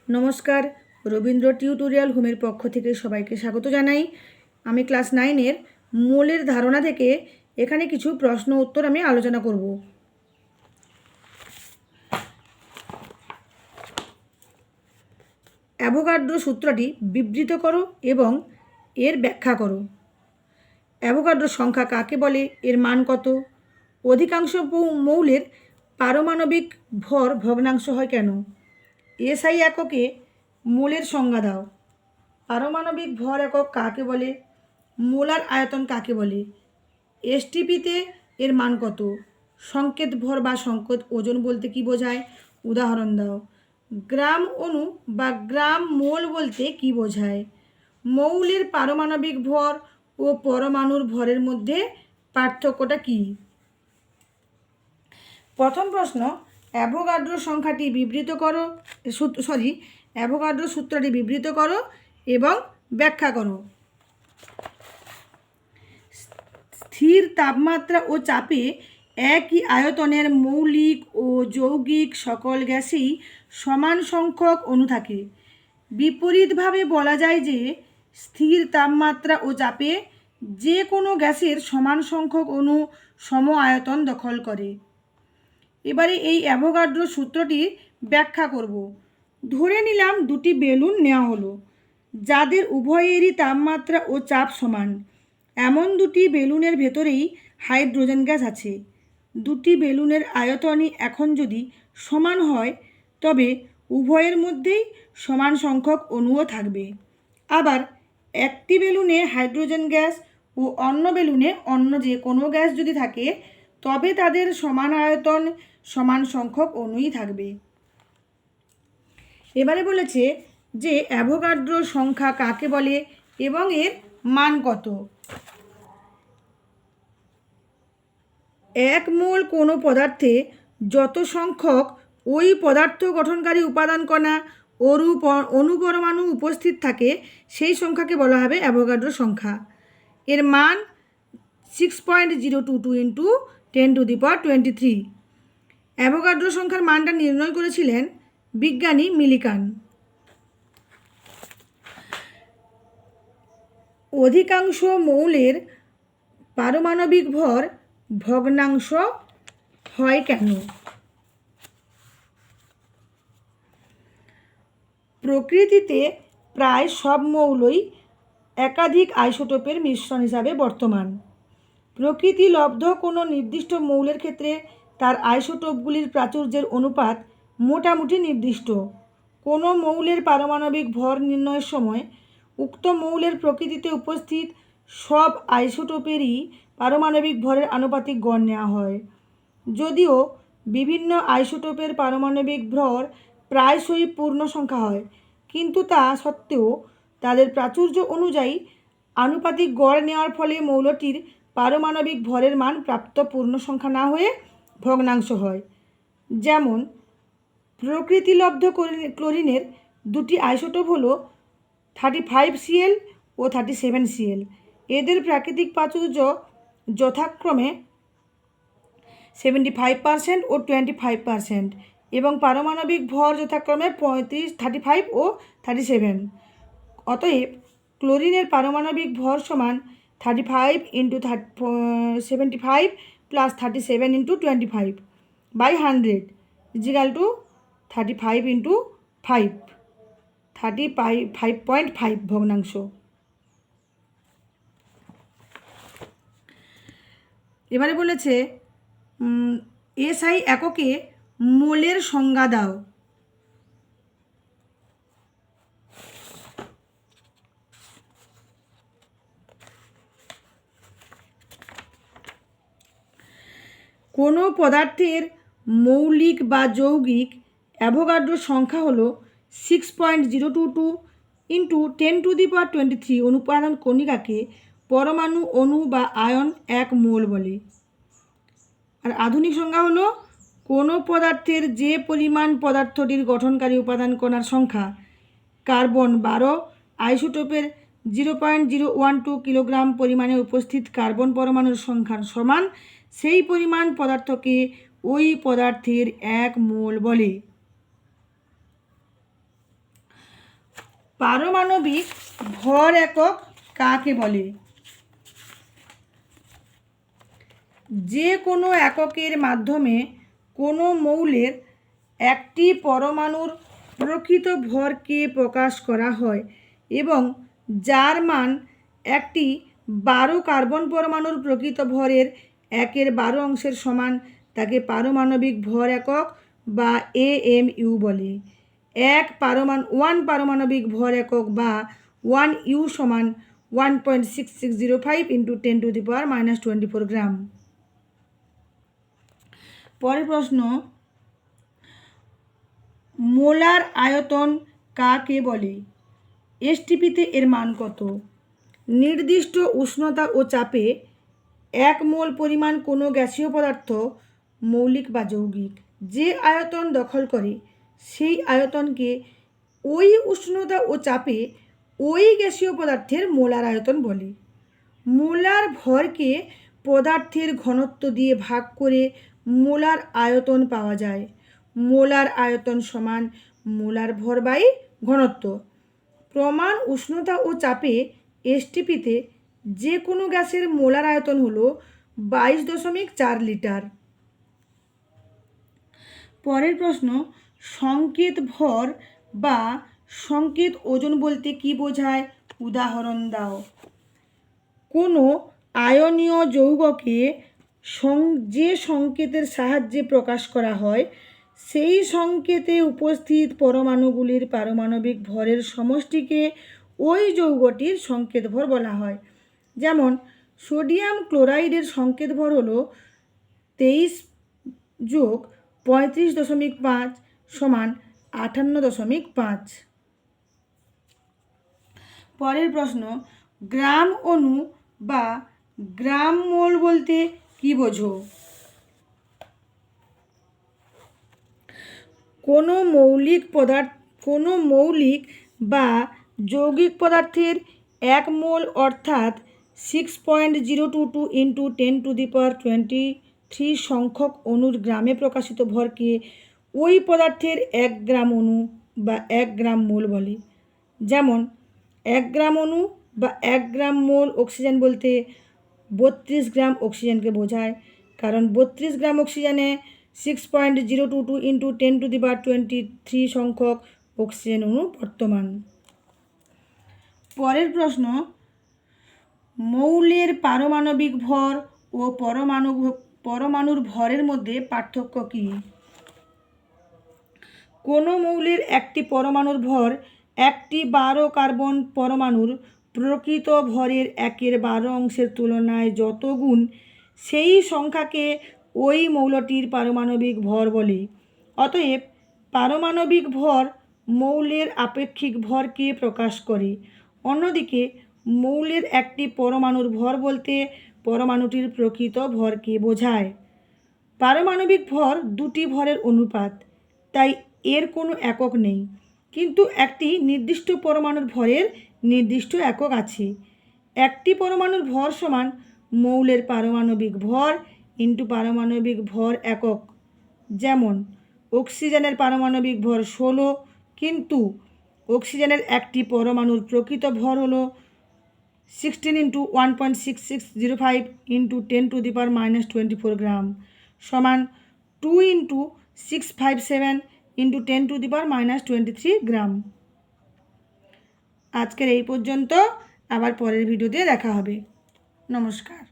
নমস্কার, রবীন্দ্র টিউটোরিয়াল হোমের পক্ষ থেকে সবাইকে স্বাগত জানাই। আমি ক্লাস 9-এর মোলের ধারণা থেকে এখানে কিছু প্রশ্ন উত্তর আমি আলোচনা করব। অ্যাভোগাড্রো সূত্রটি বিবৃত করো এবং এর ব্যাখ্যা করো। অ্যাভোগাড্রো সংখ্যা কাকে বলে, এর মান কত, অধিকাংশ মৌলের পারমাণবিক ভর ভগ্নাংশ হয় কেন, এসআই এককে মোলের সংজ্ঞা দাও, পারমাণবিক ভর একক কাকে বলে, মোলার আয়তন কাকে বলে, এসটিপিতে এর মান কত, সংকেত ভর বা সংকেত ওজন বলতে কি বোঝায়, উদাহরণ দাও, গ্রাম অণু বা গ্রাম মোল বলতে কি বোঝায়, মৌলের পারমাণবিক ভর ও পরমাণুর ভরের মধ্যে পার্থক্যটা কী। প্রথম প্রশ্ন, অ্যাভোগাড্রো সংখ্যাটি বিবৃত করো, অ্যাভোগাড্রো সূত্রটি বিবৃত করো এবং ব্যাখ্যা করো। স্থির তাপমাত্রা ও চাপে একই আয়তনের মৌলিক ও যৌগিক সকল গ্যাসেই সমান সংখ্যক অণু থাকে। বিপরীতভাবে বলা যায় যে স্থির তাপমাত্রা ও চাপে যে কোনো গ্যাসের সমান সংখ্যক অণু সম আয়তন দখল করে। এবারে এই অ্যাভোগাড্রো সূত্রটির ব্যাখ্যা করব। ধরে নিলাম দুটি বেলুন নেওয়া হলো যাদের উভয়েরই তাপমাত্রা ও চাপ সমান। এমন দুটি বেলুনের ভেতরেই হাইড্রোজেন গ্যাস আছে। দুটি বেলুনের আয়তনই এখন যদি সমান হয় তবে উভয়ের মধ্যেই সমান সংখ্যক অণুও থাকবে। আবার একটি বেলুনে হাইড্রোজেন গ্যাস ও অন্য বেলুনে অন্য যে কোনো গ্যাস যদি থাকে তবে তাদের সমান আয়তন সমান সংখ্যক অণুই থাকবে। এবারে বলেছে যে অ্যাভোগাড্রো সংখ্যা কাকে বলে এবং এর মান কত। এক মোল কোনো পদার্থে যত সংখ্যক ওই পদার্থ গঠনকারী উপাদান কণা অণুপরমাণু উপস্থিত থাকে সেই সংখ্যাকে বলা হবে অ্যাভোগাড্রো সংখ্যা। এর মান 6.022 × 10⁻23। অ্যাভোগাড্রো সংখ্যার মানটা নির্ণয় করেছিলেন বিজ্ঞানী মিলিকান। অধিকাংশ মৌলের পারমাণবিক ভর ভগ্নাংশ হয় কেন। প্রকৃতিতে প্রায় সব মৌলই একাধিক আইসোটোপের মিশ্রণ হিসাবে বর্তমান। প্রকৃতিলব্ধ কোনো নির্দিষ্ট মৌলের ক্ষেত্রে তার আইসোটোপগুলির প্রাচুর্যের অনুপাত মোটামুটি নির্দিষ্ট। কোনো মৌলের পারমাণবিক ভর নির্ণয়ের সময় উক্ত মৌলের প্রকৃতিতে উপস্থিত সব আইসোটোপেরই পারমাণবিক ভরের আনুপাতিক গড় নেওয়া হয়। যদিও বিভিন্ন আইসোটোপের পারমাণবিক ভর প্রায়শই পূর্ণ সংখ্যা হয়, কিন্তু তা সত্ত্বেও তাদের প্রাচুর্য অনুযায়ী আনুপাতিক গড় নেওয়ার ফলে মৌলটির পারমাণবিক ভরের মান প্রাপ্ত পূর্ণ সংখ্যা না হয়ে ভগ্নাংশ হয়। যেমন প্রকৃতিলব্ধ ক্লোরিনের দুটি আইসোটোপ হলো 35Cl ও 37Cl। এদের প্রাকৃতিক প্রাচুর্য যথাক্রমে 75% ও 25% এবং পারমাণবিক ভর যথাক্রমে 35 ও 37। অতএব ক্লোরিনের পারমাণবিক ভর সমান 35 × 75 + 37 × 25/100 = 35 × 5 35.5 ভগ্নাংশ। এবারে বলেছে এসআই এককে মোলের সংজ্ঞা দাও। কোনো পদার্থের মৌলিক বা যৌগিক অ্যাভোগাড্রো সংখ্যা হলো 6.022 × 10⁻23 অনুপাদান কণিকাকে পরমাণু, অণু বা আয়ন 1 মোল বলে। আর আধুনিক সংজ্ঞা হলো কোনো পদার্থের যে পরিমাণ পদার্থটির গঠনকারী উপাদান কণার সংখ্যা কার্বন 12 আইসোটোপের 0.012 কিলোগ্রাম পরিমাণে উপস্থিত কার্বন পরমাণুর সংখ্যার সমান সেই পরিমাণ পদার্থকে ওই পদার্থের 1 মোল বলে। পারমাণবিক ভর একক কাকে বলে? যে কোনো এককের মাধ্যমে কোনো মৌলের একটি পরমাণুর প্রকৃত ভরকে প্রকাশ করা হয় এবং যার মান একটি 12 কার্বন পরমাণুর প্রকৃত ভরের 1/12 সমান তাকে পারমাণবিক ভর একক বা AMU বলে। 1 পারমাণবিক ভর একক বা 1U সমান 1.6605 × 10⁻⁻24 গ্রাম। পরের প্রশ্ন, মোলার আয়তন কাকে বলে? এসটিপিতে এর মান কত? নির্দিষ্ট উষ্ণতা ও চাপে 1 মোল পরিমাণ কোনো গ্যাসীয় পদার্থ মৌলিক বা যৌগিক যে আয়তন দখল করে সেই আয়তনকে ওই উষ্ণতা ও চাপে ওই গ্যাসীয় পদার্থের মোলার আয়তন বলে। মোলার ভরকে পদার্থের ঘনত্ব দিয়ে ভাগ করে মোলার আয়তন পাওয়া যায়। মোলার আয়তন সমান মোলার ভর বাই ঘনত্ব। প্রমাণ উষ্ণতা ও চাপে এসটিপিতে যে কোনো গ্যাসের মোলার আয়তন হলো 22.4 লিটার। পরের প্রশ্ন, সংকেত ভর বা সংকেত ওজন বলতে কি বোঝায়? উদাহরণ দাও। কোনো আয়নীয় যৌগকে যে সংকেতের সাহায্যে প্রকাশ করা হয় সেই সংকেতে উপস্থিত পরমাণুগুলির পারমাণবিক ভরের সমষ্টিকে ওই যৌগটির সংকেত ভর বলা হয়। যেমন সোডিয়াম ক্লোরাইডের সংকেত ভর হলো 23 যোগ 35.5 সমান 58.5। পরের প্রশ্ন, গ্রাম অণু বা গ্রাম মোল বলতে কি বোঝো? কোনো মৌলিক বা যৌগিক পদার্থের 1 মোল অর্থাৎ 6.022 × 10⁻23 সংখ্যক অণুর গ্রামে প্রকাশিত ভরকে ওই পদার্থের 1 গ্রাম অণু বা 1 গ্রাম মোল বলে। যেমন 1 গ্রাম অণু বা 1 গ্রাম মোল অক্সিজেন বলতে 32 গ্রাম অক্সিজেনকে বোঝায়, কারণ 32 গ্রাম অক্সিজেনে 6.022 × 10⁻23 সংখ্যক অক্সিজেন অণু বর্তমান। পরের প্রশ্ন, মৌলের পারমাণবিক ভর ও পরমাণুর ভরের মধ্যে পার্থক্য কী? কোনো মৌলের একটি পরমাণুর ভর একটি 12 কার্বন পরমাণুর প্রকৃত ভরের 1/12 তুলনায় যত গুণ সেই সংখ্যাকে ওই মৌলটির পারমাণবিক ভর বলে। অতএব পারমাণবিক ভর মৌলের আপেক্ষিক ভরকে প্রকাশ করে। অন্যদিকে মৌলের একটি পরমাণুর ভর বলতে পরমাণুটির প্রকৃত ভরকে বোঝায়। পারমাণবিক ভর দুটি ভরের অনুপাত, তাই এর কোনো একক নেই, কিন্তু একটি নির্দিষ্ট পরমাণুর ভরের নির্দিষ্ট একক আছে। একটি পরমাণুর ভর সমান মৌলের পারমাণবিক ভর ইন্টু পারমাণবিক ভর একক। যেমন অক্সিজেনের পারমাণবিক ভর 16, কিন্তু অক্সিজেনের একটি পরমাণুর প্রকৃত ভর হলো 16 × 1.6605 × 10⁻⁻24 গ্রাম সমান 2 × 657 × 10⁻⁻23 গ্রাম। আজকের এই পর্যন্ত, আবার পরের ভিডিওতে দেখা হবে। নমস্কার।